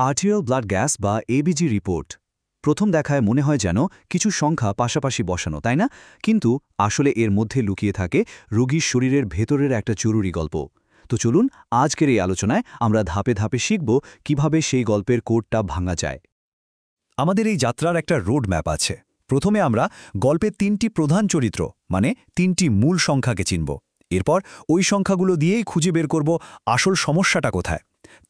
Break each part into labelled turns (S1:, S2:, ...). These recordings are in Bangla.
S1: আর্টেরিয়াল ব্লাড গ্যাস বা এবিজি রিপোর্ট প্রথম দেখায় মনে হয় যেন কিছু সংখ্যা পাশাপাশি বসানো, তাই না? কিন্তু আসলে এর মধ্যে লুকিয়ে থাকে রোগীর শরীরের ভেতরের একটা জরুরি গল্প। তো চলুন আজকের এই আলোচনায় আমরা ধাপে ধাপে শিখব কিভাবে সেই গল্পের কোডটা ভাঙা যায়।
S2: আমাদের এই যাত্রার একটা রোড ম্যাপ আছে। প্রথমে আমরা গল্পের 3টি প্রধান চরিত্র মানে 3টি মূল সংখ্যাকে চিনব। এরপর ওই সংখ্যাগুলো দিয়েই খুঁজে বের করব আসল সমস্যাটা কোথায়।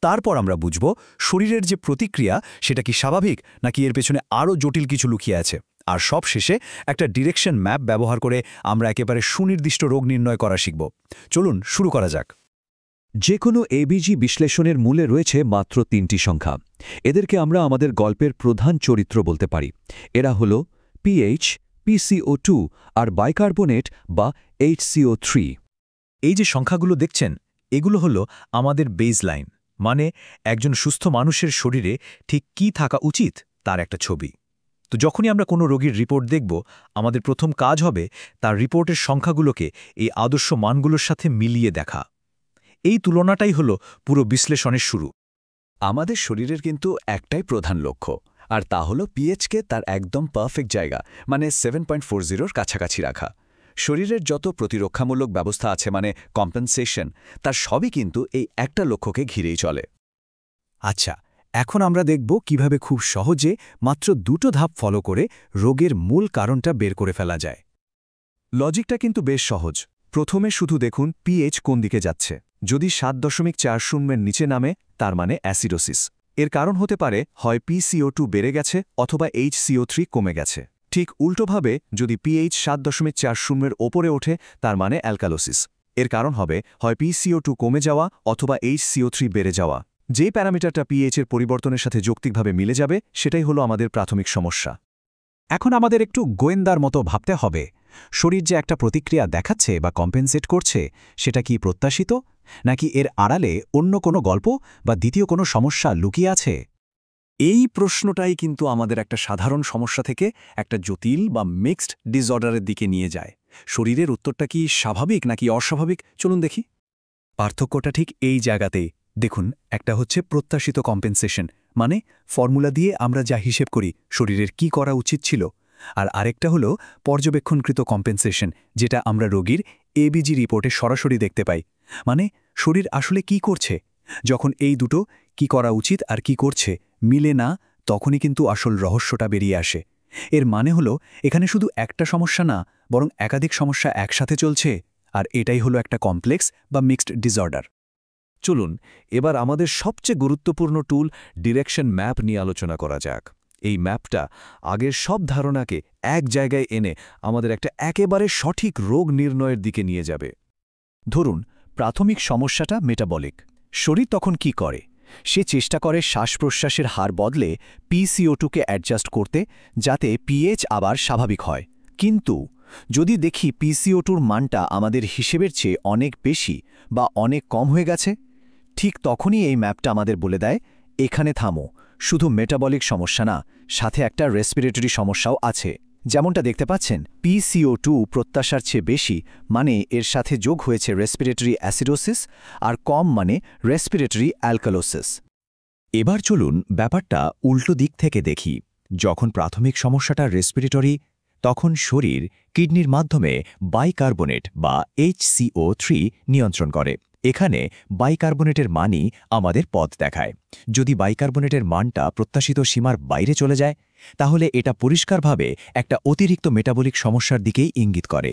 S2: তারপর আমরা বুঝব শরীরের যে প্রতিক্রিয়া সেটা কি স্বাভাবিক নাকি এর পেছনে আরও জটিল কিছু লুকিয়ে আছে। আর সব শেষে একটা ডিরেকশন ম্যাপ ব্যবহার করে আমরা একেবারে সুনির্দিষ্ট রোগ নির্ণয় করা শিখব। চলুন শুরু করা যাক।
S3: যে কোনো এবিজি বিশ্লেষণের মূলে রয়েছে মাত্র 3টি সংখ্যা। এদেরকে আমরা আমাদের গল্পের প্রধান চরিত্র বলতে পারি। এরা হল পিএইচ, PCO2 আর বাইকার্বনেট বা HCO3।
S2: এই যে সংখ্যাগুলো দেখছেন, এগুলো হলো আমাদের বেসলাইন, মানে একজন সুস্থ মানুষের শরীরে ঠিক কী থাকা উচিত তার একটা ছবি। তো যখনই আমরা কোনো রোগীর রিপোর্ট দেখব, আমাদের প্রথম কাজ হবে তার রিপোর্টের সংখ্যাগুলোকে এই আদর্শ মানগুলোর সাথে মিলিয়ে দেখা। এই তুলনাটাই হলো পুরো বিশ্লেষণের শুরু।
S1: আমাদের শরীরের কিন্তু একটাই প্রধান লক্ষ্য, আর তা হল পিএইচকে তার একদম পারফেক্ট জায়গা মানে 7.40-র কাছাকাছি রাখা। শরীরের যত প্রতিরক্ষামূলক ব্যবস্থা আছে মানে কম্পেনসেশন, তার সবই কিন্তু এই একটা লক্ষ্যকে ঘিরেই চলে।
S3: আচ্ছা, এখন আমরা দেখব কিভাবে খুব সহজে মাত্র 2টো ধাপ ফলো করে রোগের মূল কারণটা বের করে ফেলা যায়। লজিকটা কিন্তু বেশ সহজ। প্রথমে শুধু দেখুন পিএইচ কোন দিকে যাচ্ছে। যদি 7.40-এর নিচে নামে, তার মানে অ্যাসিডোসিস। এর কারণ হতে পারে হয় PCO2 বেড়ে গেছে অথবা HCO3 কমে গেছে। ঠিক উল্টোভাবে যদি পিএইচ 7.40-এর ওপরে ওঠে, তার মানে অ্যালকালোসিস। এর কারণ হবে হয় PCO2 কমে যাওয়া অথবা HCO3 বেড়ে যাওয়া। যে প্যারামিটারটা পিএইচের পরিবর্তনের সাথে যৌক্তিকভাবে মিলে যাবে, সেটাই হলো আমাদের প্রাথমিক সমস্যা। এখন আমাদের একটু গোয়েন্দার মতো ভাবতে হবে। শরীর যে একটা প্রতিক্রিয়া দেখাচ্ছে বা কম্পেনসেট করছে, সেটা কি প্রত্যাশিত, নাকি এর আড়ালে অন্য কোনো গল্প বা দ্বিতীয় কোনো সমস্যা লুকিয়ে আছে? এই প্রশ্নটাই কিন্তু আমাদের একটা সাধারণ সমস্যা থেকে একটা জটিল বা মিক্সড ডিসঅর্ডারের দিকে নিয়ে যায়। শরীরের উত্তরটা কি স্বাভাবিক নাকি অস্বাভাবিক, চলুন দেখি। পার্থক্যটা ঠিক এই জায়গাতেই। দেখুন, একটা হচ্ছে প্রত্যাশিত কম্পেনসেশন, মানে ফর্মুলা দিয়ে আমরা যা হিসেব করি শরীরের কি করা উচিত ছিল। আর আরেকটা হলো পর্যবেক্ষণকৃত কম্পেনসেশন, যেটা আমরা রোগীর এবিজি রিপোর্টে সরাসরি দেখতে পাই। মানে শরীর আসলে কি করছে। যখন এই দুটো, কি করা উচিত আর কি করছে, মিলে না, তখনই কিন্তু আসল রহস্যটা বেরিয়ে আসে। এর মানে হলো এখানে শুধু একটা সমস্যা না, বরং একাধিক সমস্যা একসাথে চলছে, আর এটাই হলো একটা কমপ্লেক্স বা মিক্সড ডিসঅর্ডার।
S1: চলুন এবার আমাদের সবচেয়ে গুরুত্বপূর্ণ টুল ডিরেকশন ম্যাপ নিয়ে আলোচনা করা যাক। এই ম্যাপটা আগের সব ধারণাকে এক জায়গায় এনে আমাদের একটা একেবারে সঠিক রোগ নির্ণয়ের দিকে নিয়ে যাবে।
S3: ধরুন, প্রাথমিক সমস্যাটা মেটাবলিক। শরীর তখন কি করে? সে চেষ্টা করে শ্বাস-প্রশ্বাসের হার বদলে PCO2কে অ্যাডজাস্ট করতে, যাতে পিএইচ আবার স্বাভাবিক হয়। কিন্তু যদি দেখি PCO2র মানটা আমাদের হিসেবের চেয়ে অনেক বেশি বা অনেক কম হয়ে গেছে, ঠিক তখনই এই ম্যাপটা আমাদের বলে দেয়, এখানে থামো, শুধু মেটাবলিক সমস্যা না, সাথে একটা রেসপিরেটরি সমস্যাও আছে। যেমনটা দেখতে পাচ্ছেন, PCO2 প্রত্যাশার চেয়ে বেশি মানে এর সাথে যোগ হয়েছে রেসপিরেটরি অ্যাসিডোসিস, আর কম মানে রেসপিরেটরি অ্যালকালোসিস। এবার চলুন ব্যাপারটা উল্টো দিক থেকে দেখি। যখন প্রাথমিক সমস্যাটা রেসপিরেটরি, তখন শরীর কিডনির মাধ্যমে বাইকার্বনেট বা HCO3 নিয়ন্ত্রণ করে। এখানে বাইকার্বনেটের মানই আমাদের পথ দেখায়। যদি বাইকার্বনেটের মানটা প্রত্যাশিত সীমার বাইরে চলে যায়, তাহলে এটা পরিষ্কারভাবে একটা অতিরিক্ত মেটাবলিক সমস্যার দিকেই ইঙ্গিত করে।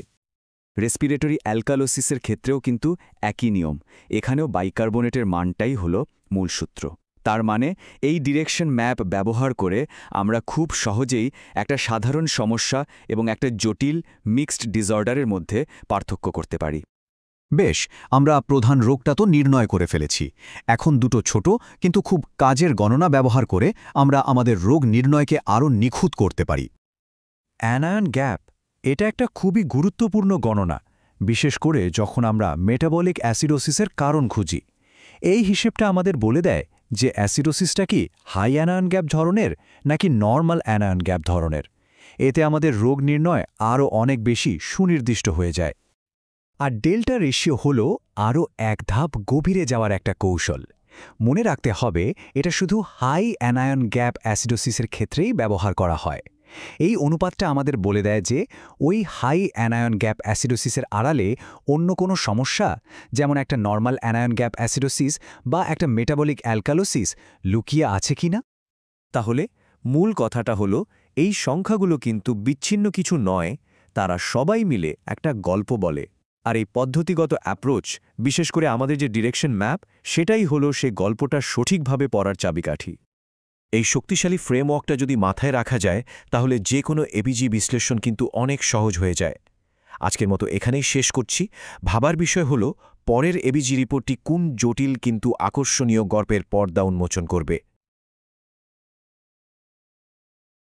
S1: রেসপিরেটরি অ্যালকালোসিসের ক্ষেত্রেও কিন্তু একই নিয়ম। এখানেও বাইকার্বনেটের মানটাই হলো মূল সূত্র। তার মানে এই ডিরেকশন ম্যাপ ব্যবহার করে আমরা খুব সহজেই একটা সাধারণ সমস্যা এবং একটা জটিল মিক্সড ডিসঅর্ডারের মধ্যে পার্থক্য করতে পারি।
S3: বেশ, আমরা প্রধান রোগটা তো নির্ণয় করে ফেলেছি। এখন দুটো ছোট কিন্তু খুব কাজের গণনা ব্যবহার করে আমরা আমাদের রোগ নির্ণয়কে আরও নিখুঁত করতে পারি। অ্যানায়ন গ্যাপ, এটা একটা খুবই গুরুত্বপূর্ণ গণনা, বিশেষ করে যখন আমরা মেটাবলিক অ্যাসিডোসিসের কারণ খুঁজি। এই হিসেবটা আমাদের বলে দেয় যে অ্যাসিডোসিসটা কি হাই অ্যানায়ন গ্যাপ ধরনের নাকি নর্মাল অ্যানায়ন গ্যাপ ধরনের। এতে আমাদের রোগ নির্ণয় আরও অনেক বেশি সুনির্দিষ্ট হয়ে যায়। আর ডেল্টা রেশিও হল আরও এক ধাপ গভীরে যাওয়ার একটা কৌশল। মনে রাখতে হবে এটা শুধু হাই অ্যানায়ন গ্যাপ অ্যাসিডোসিসের ক্ষেত্রেই ব্যবহার করা হয়। এই অনুপাতটা আমাদের বলে দেয় যে ওই হাই অ্যানায়ন গ্যাপ অ্যাসিডোসিসের আড়ালে অন্য কোনো সমস্যা, যেমন একটা নর্মাল অ্যানায়ন গ্যাপ অ্যাসিডোসিস বা একটা মেটাবলিক অ্যালকালোসিস লুকিয়ে আছে কিনা।
S4: তাহলে মূল কথাটা হলো, এই সংখ্যাগুলো কিন্তু বিচ্ছিন্ন কিছু নয়, তারা সবাই মিলে একটা গল্প বলে। আর এই পদ্ধতিগত অ্যাপ্রোচ, বিশেষ করে আমাদের যে ডিরেকশন ম্যাপ, সেটাই হলো সে গল্পটা সঠিকভাবে পড়ার চাবিকাঠি। এই শক্তিশালী ফ্রেমওয়ার্কটা যদি মাথায় রাখা যায়, তাহলে যে কোনো এবিজি বিশ্লেষণ কিন্তু অনেক সহজ হয়ে যায়। আজকের মতো এখানেই শেষ করছি। ভাবার বিষয় হলো, পরের এবিজি রিপোর্টটি কোন জটিল কিন্তু আকর্ষণীয় গল্পের পর্দা উন্মোচন করবে।